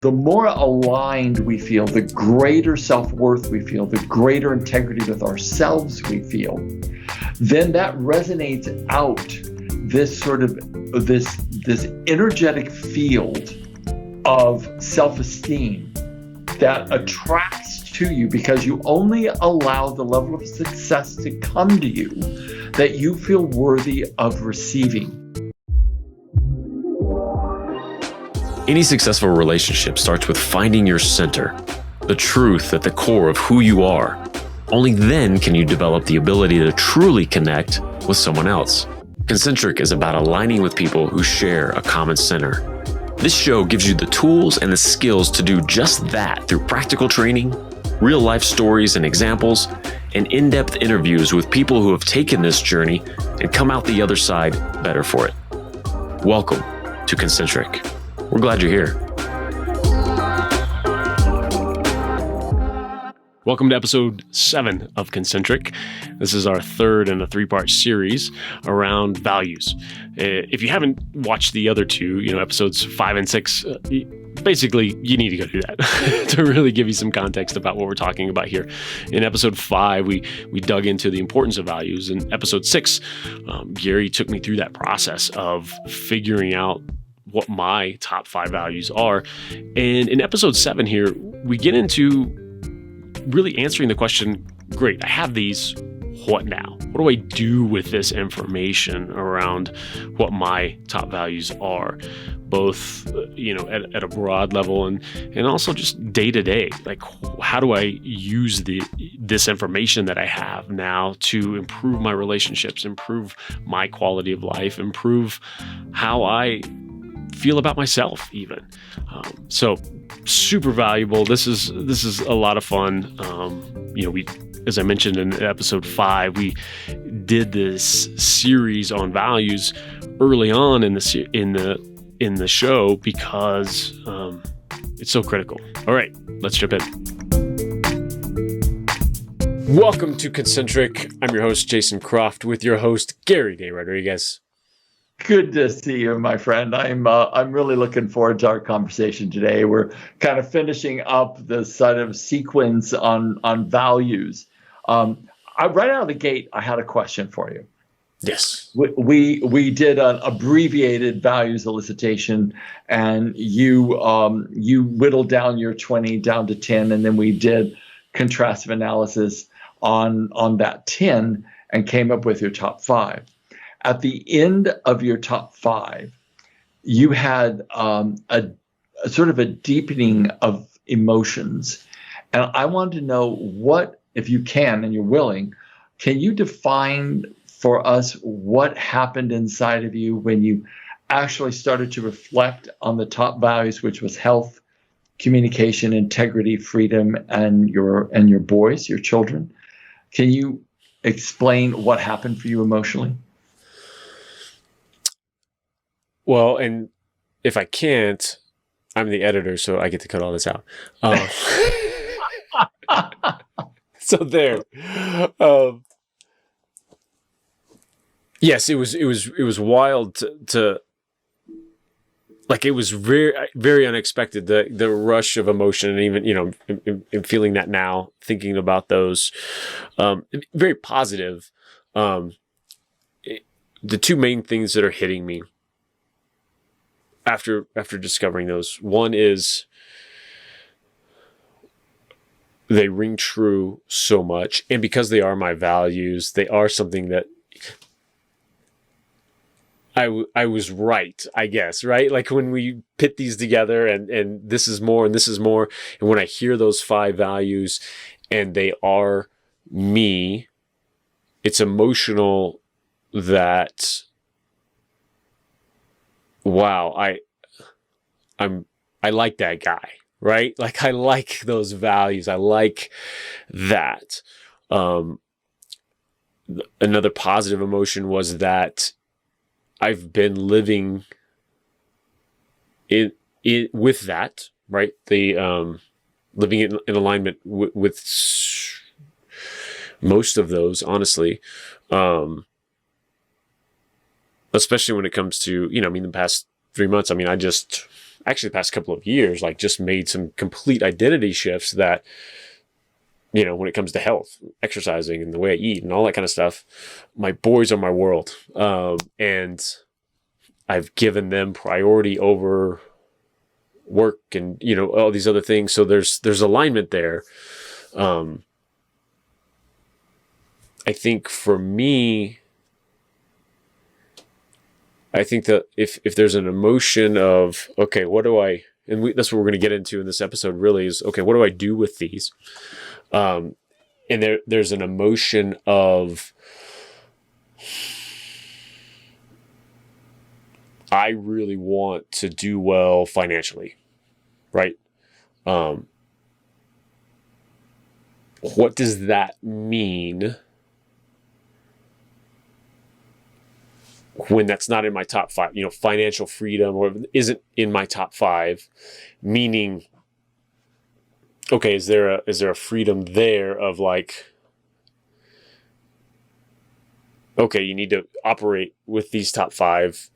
The more aligned we feel, the greater self-worth we feel, the greater integrity with ourselves we feel, then that resonates out this sort of this energetic field of self-esteem that attracts to you because you only allow the level of success to come to you that you feel worthy of receiving. Any successful relationship starts with finding your center, the truth at the core of who you are. Only then can you develop the ability to truly connect with someone else. Concentric is about aligning with people who share a common center. This show gives you the tools and the skills to do just that through practical training, real-life stories and examples, and in-depth interviews with people who have taken this journey and come out the other side better for it. Welcome to Concentric. We're glad you're here. Welcome to episode 7 of Concentric. This is our third in a 3-part series around values. If you haven't watched the other two, episodes 5 and 6, basically you need to go do that to really give you some context about what we're talking about here. In episode 5, we dug into the importance of values. In episode 6, Gary took me through that process of figuring out what my top 5 values are. And in episode 7 here, we get into really answering the question, great, I have these, what now? What do I do with this information around what my top values are? Both, at a broad level and also just day to day. Like, how do I use this information that I have now to improve my relationships, improve my quality of life, improve how I feel about myself even. So super valuable. This is a lot of fun. We, as I mentioned in episode 5, we did this series on values early on in the show because it's so critical. All right, let's jump in. Welcome to Concentric. I'm your host, Jason Croft, with your host, Gary Day Rodriguez. Good to see you, my friend. I'm really looking forward to our conversation today. We're kind of finishing up the sort of sequence on values. Right out of the gate, I had a question for you. Yes. We did an abbreviated values elicitation, and you whittled down your 20 down to 10, and then we did contrastive analysis on that 10 and came up with your top 5. At the end of your top 5, you had a sort of a deepening of emotions. And I wanted to know what, if you can and you're willing, can you define for us what happened inside of you when you actually started to reflect on the top values, which was health, communication, integrity, freedom, and your boys, your children? Can you explain what happened for you emotionally? Well, and if I can't, I'm the editor, so I get to cut all this out. So there. Yes, it was wild to like, it was very, very unexpected, the rush of emotion, and even, in feeling that now, thinking about those, very positive. The two main things that are hitting me after discovering those, one is they ring true so much, and because they are my values, they are something that I was right, I guess, right? Like when we pit these together and this is more and this is more, and when I hear those 5 values and they are me, it's emotional that, wow, I like that guy, right? Like, I like those values. I like that. Another positive emotion was that I've been living it with that, right? The living in alignment with most of those, honestly. Especially when it comes to, the past 3 months. I actually the past couple of years, like just made some complete identity shifts that, when it comes to health, exercising, and the way I eat and all that kind of stuff, my boys are my world. And I've given them priority over work and, all these other things. So there's alignment there. I think for me, I think that if there's an emotion of, okay, that's what we're going to get into in this episode really is, okay, what do I do with these? And there's an emotion of, I really want to do well financially, right? What does that mean when that's not in my top 5? Financial freedom or isn't in my top 5, meaning, okay, is there a freedom there of like, okay, you need to operate with these top 5.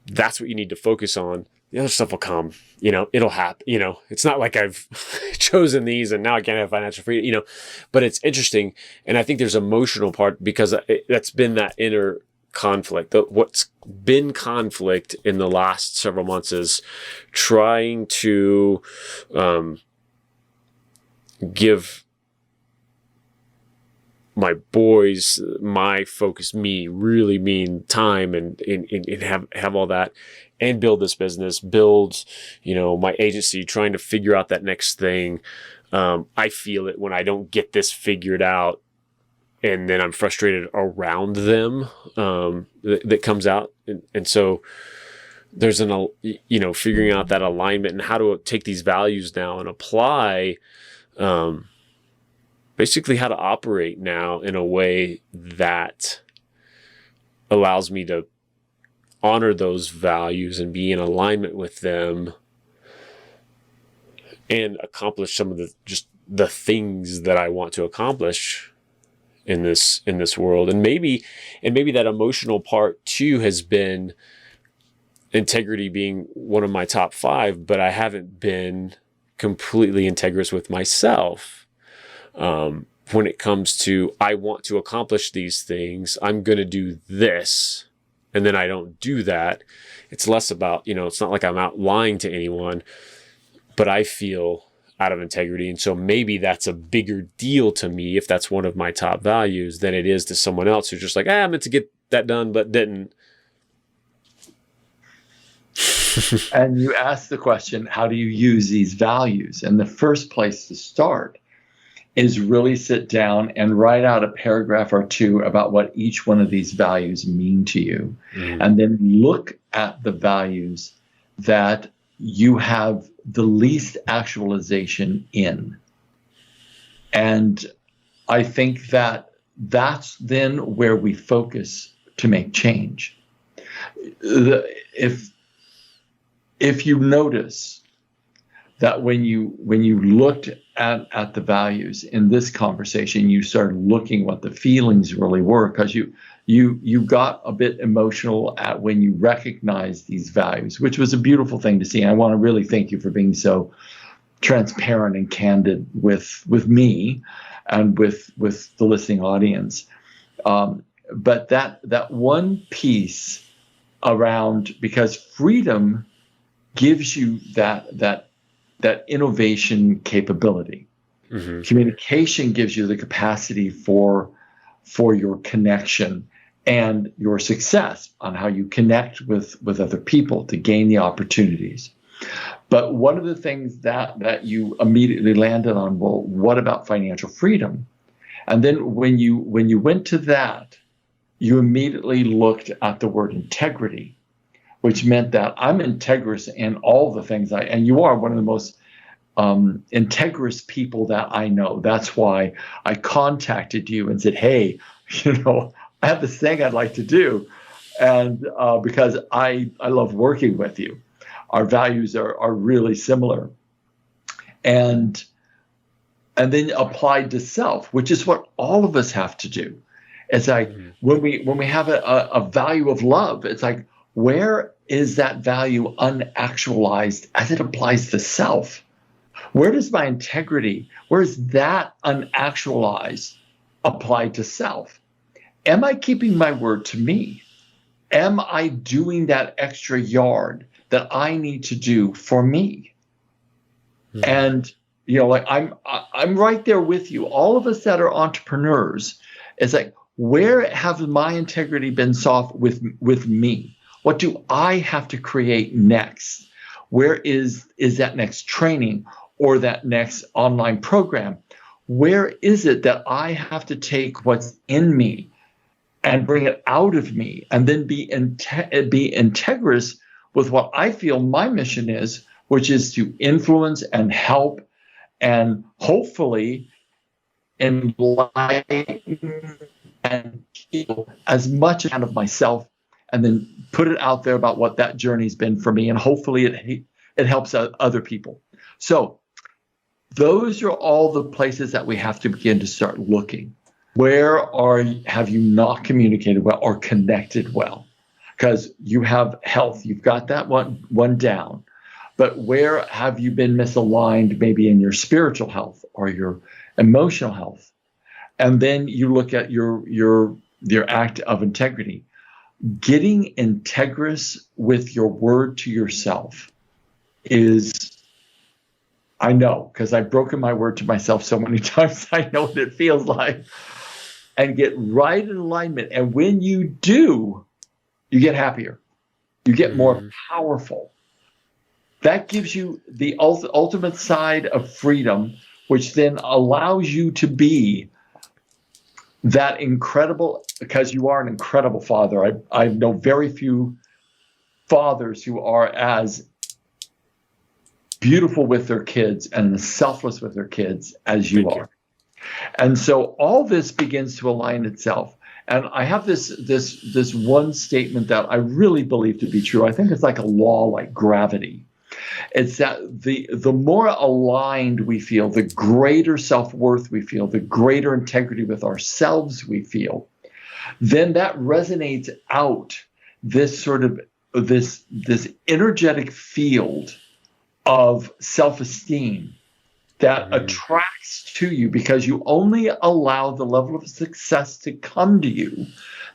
That's what you need to focus on. The other stuff will come, it'll happen. It's not like I've chosen these and now I can't have financial freedom, but it's interesting. And I think there's emotional part because that's been that inner conflict. What's been conflict in the last several months is trying to give my boys, my focus, really mean time and have all that and build this business, build, my agency, trying to figure out that next thing. I feel it when I don't get this figured out and then I'm frustrated around them, that comes out. And so there's figuring out that alignment and how to take these values now and apply, basically how to operate now in a way that allows me to honor those values and be in alignment with them and accomplish some of the things that I want to accomplish in this world. And maybe that emotional part too has been integrity being one of my top 5, but I haven't been completely integrous with myself. When it comes to, I want to accomplish these things, I'm going to do this, and then I don't do that. It's less about, it's not like I'm out lying to anyone, but I feel out of integrity. And so maybe that's a bigger deal to me if that's one of my top values than it is to someone else who's just like, I meant to get that done, but didn't. And you ask the question, how do you use these values? And the first place to start is really sit down and write out a paragraph or 2 about what each one of these values mean to you. Mm. And then look at the values that you have the least actualization in. And I think that that's then where we focus to make change. If you notice that when you looked at the values in this conversation, you started looking what the feelings really were, because you got a bit emotional at when you recognized these values, which was a beautiful thing to see. And I want to really thank you for being so transparent and candid with me and with the listening audience. But that one piece around, because freedom gives you that innovation capability. Mm-hmm. Communication gives you the capacity for your connection and your success on how you connect with other people to gain the opportunities. But one of the things that you immediately landed on, well, what about financial freedom? And then when you went to that, you immediately looked at the word integrity, which meant that I'm integrous in all the things and you are one of the most integrous people that I know. That's why I contacted you and said, hey, I have this thing I'd like to do. And because I love working with you. Our values are really similar. And then applied to self, which is what all of us have to do. It's like when we have a value of love, it's like, where is that value unactualized as it applies to self? Where does my integrity, where is that unactualized applied to self? Am I keeping my word to me? Am I doing that extra yard that I need to do for me? And like I'm right there with you. All of us that are entrepreneurs, it's like, where have my integrity been soft with me? What do I have to create next? Where is that next training or that next online program? Where is it that I have to take what's in me and bring it out of me, and then be integrous with what I feel my mission is, which is to influence and help and hopefully enlighten and heal as much out of myself, and then put it out there about what that journey's been for me, and hopefully it helps other people. So those are all the places that we have to begin to start looking. Where have you not communicated well or connected well? Because you have health, you've got that one down. But where have you been misaligned, maybe in your spiritual health or your emotional health? And then you look at your act of integrity. Getting integrous with your word to yourself is, I know, because I've broken my word to myself so many times, I know what it feels like. And get right in alignment. And when you do, you get happier. You get more powerful. That gives you the ultimate side of freedom, which then allows you to be that incredible, because you are an incredible father. I know very few fathers who are as beautiful with their kids and as selfless with their kids as you are. And so all this begins to align itself. And I have this one statement that I really believe to be true. I think it's like a law, like gravity. It's that the more aligned we feel, the greater self-worth we feel, the greater integrity with ourselves we feel, then that resonates out this sort of this energetic field of self-esteem that attracts to you, because you only allow the level of success to come to you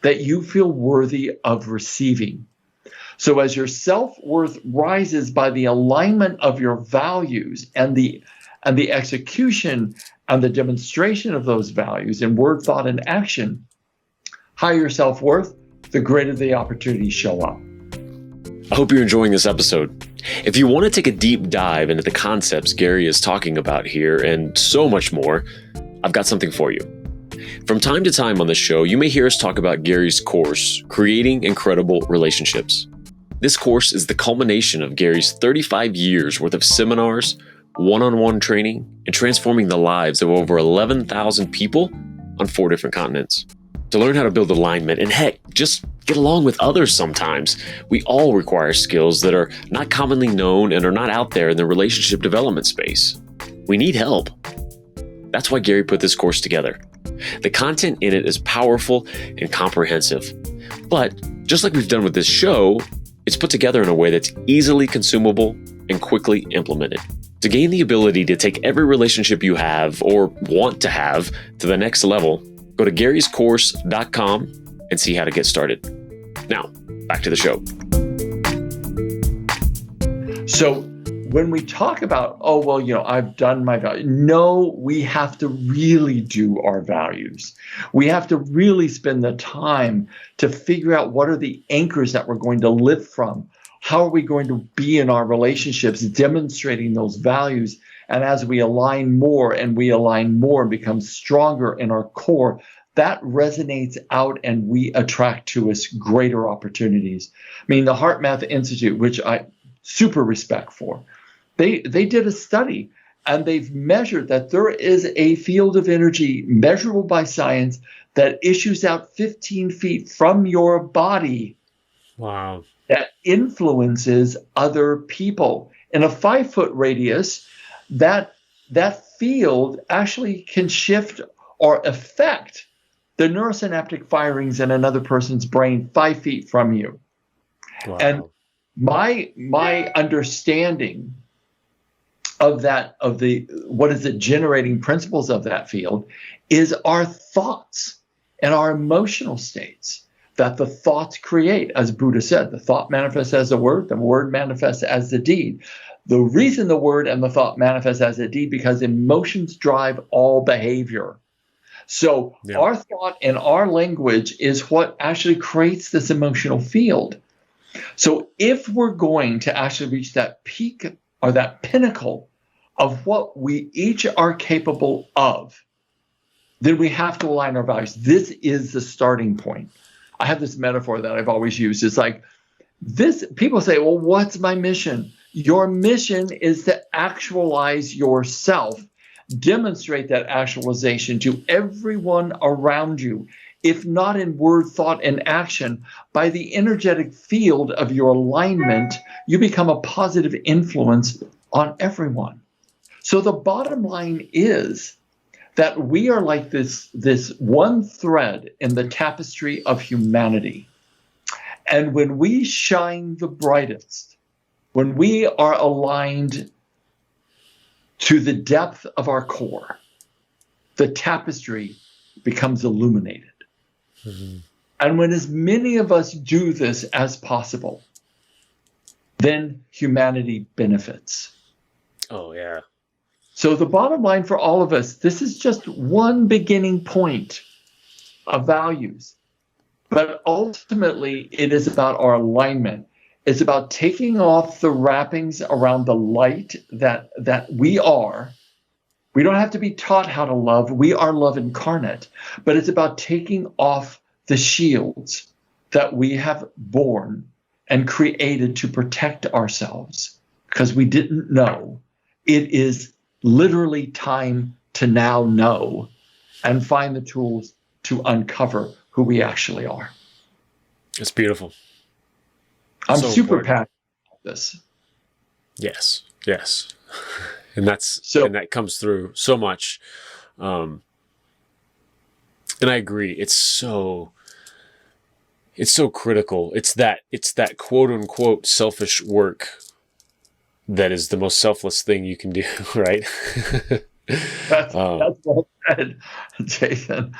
that you feel worthy of receiving. So as your self-worth rises by the alignment of your values and the execution and the demonstration of those values in word, thought, and action, higher your self-worth, the greater the opportunities show up. I hope you're enjoying this episode. If you want to take a deep dive into the concepts Gary is talking about here and so much more, I've got something for you. From time to time on the show, you may hear us talk about Gary's course, Creating Incredible Relationships. This course is the culmination of Gary's 35 years worth of seminars, one-on-one training, and transforming the lives of over 11,000 people on 4 different continents. To learn how to build alignment and heck, just get along with others sometimes, we all require skills that are not commonly known and are not out there in the relationship development space. We need help. That's why Gary put this course together. The content in it is powerful and comprehensive. But just like we've done with this show, it's put together in a way that's easily consumable and quickly implemented. To gain the ability to take every relationship you have or want to have to the next level, go to garyscourse.com and see how to get started. Now, back to the show. So when we talk about, I've done my value. No, we have to really do our values. We have to really spend the time to figure out what are the anchors that we're going to live from. How are we going to be in our relationships, demonstrating those values? And as we align more and become stronger in our core, that resonates out and we attract to us greater opportunities. I mean, the Heart Math Institute, which I super respect for, they did a study and they've measured that there is a field of energy measurable by science that issues out 15 feet from your body. Wow. That influences other people. In a 5-foot radius, that field actually can shift or affect the neurosynaptic firings in another person's brain 5 feet from you. And Wow. my understanding of the what is it generating principles of that field is our thoughts and our emotional states that the thoughts create. As Buddha said, the thought manifests as the word manifests as the deed. The reason the word and the thought manifest as a deed, because emotions drive all behavior. So Yeah. our thought and our language is what actually creates this emotional field. So if we're going to actually reach that peak or that pinnacle of what we each are capable of, then we have to align our values. This is the starting point. I have this metaphor that I've always used. It's like this, people say, well, what's my mission? Your mission is to actualize yourself, demonstrate that actualization to everyone around you, if not in word, thought, and action. By the energetic field of your alignment, you become a positive influence on everyone. So the bottom line is that we are like this one thread in the tapestry of humanity. And when we shine the brightest, when we are aligned to the depth of our core, the tapestry becomes illuminated. Mm-hmm. And when as many of us do this as possible, then humanity benefits. Oh, yeah. So the bottom line for all of us, this is just one beginning point of values. But ultimately, it is about our alignment. It's about taking off the wrappings around the light that we are. We don't have to be taught how to love. We are love incarnate. But it's about taking off the shields that we have borne and created to protect ourselves because we didn't know. It is literally time to now know and find the tools to uncover who we actually are. It's beautiful. I'm so super passionate about this. Yes. And that comes through so much. And I agree. It's so critical. It's that quote unquote selfish work that is the most selfless thing you can do, right? That's well said, Jason.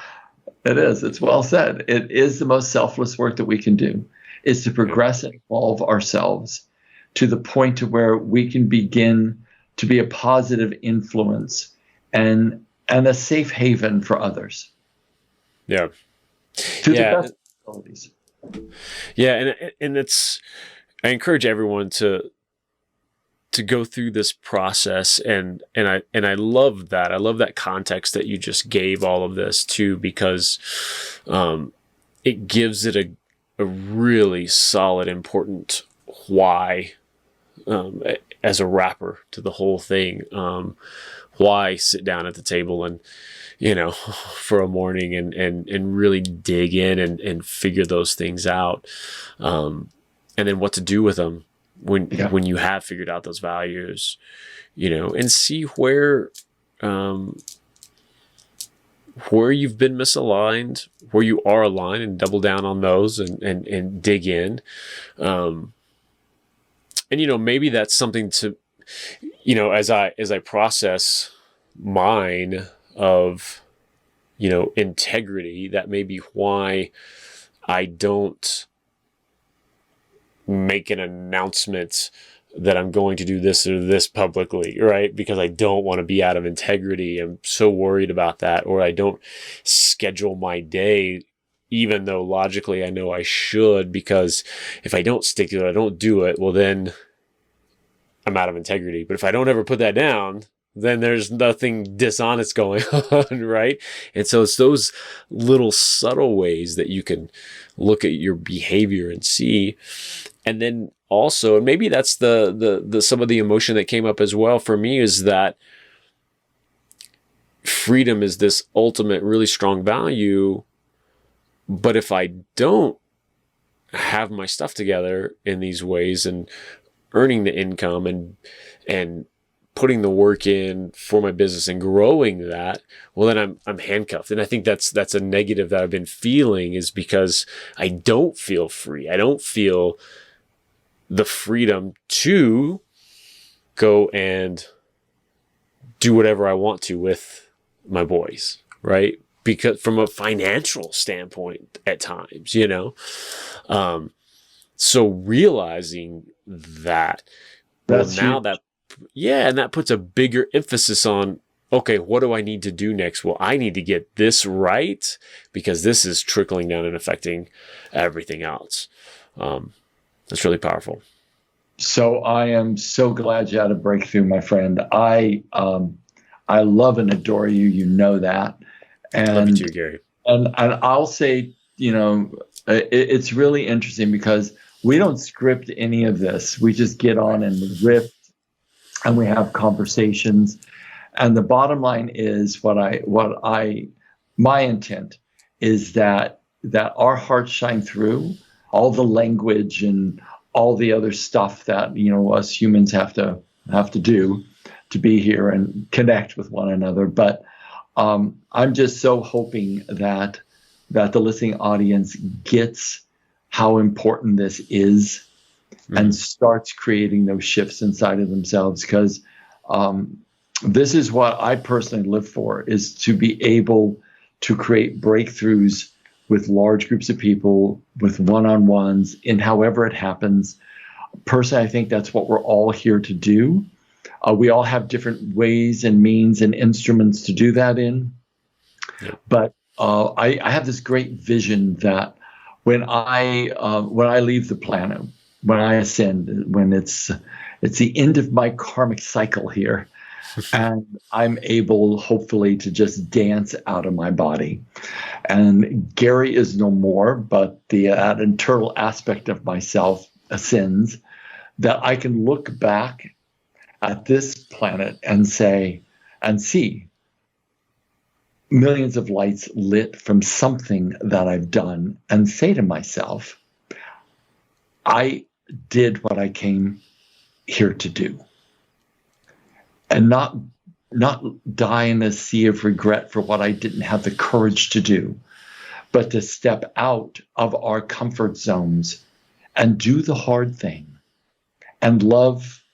It is. It's well said. It is the most selfless work that we can do, is to progress and evolve ourselves to the point to where we can begin to be a positive influence and a safe haven for others. Yeah. To the best abilities. Yeah, and I encourage everyone to go through this process, and I love that. I love that context that you just gave all of this too, because it gives it a really solid, important why as a wrapper to the whole thing. Why sit down at the table and for a morning and really dig in and figure those things out, and then what to do with them when you have figured out those values, and see where you've been misaligned, where you are aligned, and double down on those and dig in. And maybe that's something to, as I process mine of, integrity, that may be why I don't make an announcement that I'm going to do this or this publicly, right? Because I don't want to be out of integrity. I'm so worried about that. Or I don't schedule my day, even though logically I know I should, because if I don't stick to it, I don't do it, well, then I'm out of integrity. But if I don't ever put that down, then there's nothing dishonest going on, right? And so it's those little subtle ways that you can look at your behavior and see. And then also, and maybe that's the some of the emotion that came up as well for me, is that freedom is this ultimate really strong value. But if I don't have my stuff together in these ways and earning the income and putting the work in for my business and growing that, well, then I'm handcuffed. And I think that's a negative that I've been feeling, is because I don't feel free. I don't feel the freedom to go and do whatever I want to with my boys, right? Because from a financial standpoint at times, so realizing that, That's now huge. that, and that puts a bigger emphasis on, okay, what do I need to do next? Well, I need to get this right because this is trickling down and affecting everything else. That's really powerful. So I am so glad you had a breakthrough, my friend. I love and adore you. You know that. And Love you too, Gary. And I'll say, it's really interesting because we don't script any of this. We just get on and riff, and we have conversations. And the bottom line is my intent is that our hearts shine through all the language and all the other stuff that us humans have to do to be here and connect with one another. But I'm just so hoping that the listening audience gets how important this is and starts creating those shifts inside of themselves, because this is what I personally live for, is to be able to create breakthroughs with large groups of people, with one-on-ones, in however it happens. Personally, I think that's what we're all here to do. We all have different ways and means and instruments to do that in. Yeah. But I have this great vision that when I leave the planet, when I ascend, when it's the end of my karmic cycle here, and I'm able, hopefully, to just dance out of my body. And Gary is no more, but that internal aspect of myself ascends, that I can look back at this planet and see millions of lights lit from something that I've done, and say to myself, I did what I came here to do. And not die in a sea of regret for what I didn't have the courage to do, but to step out of our comfort zones and do the hard thing and love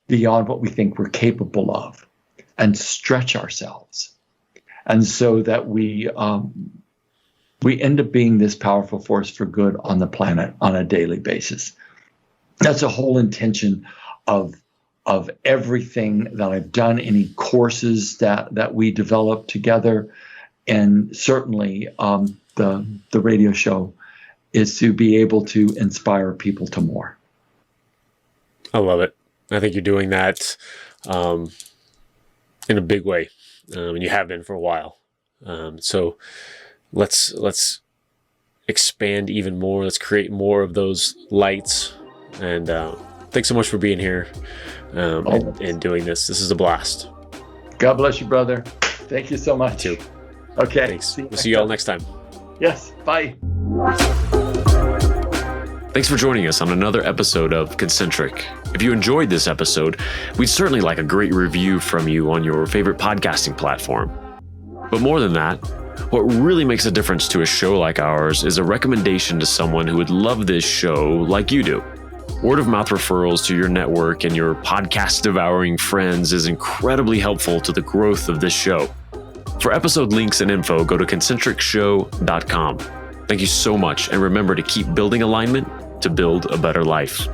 beyond what we think we're capable of and stretch ourselves. And so that we end up being this powerful force for good on the planet on a daily basis. That's the whole intention of everything that I've done, any courses that we develop together, and certainly the radio show, is to be able to inspire people to more. I love it. I think you're doing that in a big way, and you have been for a while. So let's expand even more. Let's create more of those lights. And thanks so much for being here and doing this. This is a blast. God bless you, brother. Thank you so much. You too. Okay. Thanks. We'll see you all next time. Yes. Bye. Thanks for joining us on another episode of Concentric. If you enjoyed this episode, we'd certainly like a great review from you on your favorite podcasting platform. But more than that, what really makes a difference to a show like ours is a recommendation to someone who would love this show like you do. Word of mouth referrals to your network and your podcast devouring friends is incredibly helpful to the growth of this show. For episode links and info, go to concentricshow.com. Thank you so much, and remember to keep building alignment to build a better life.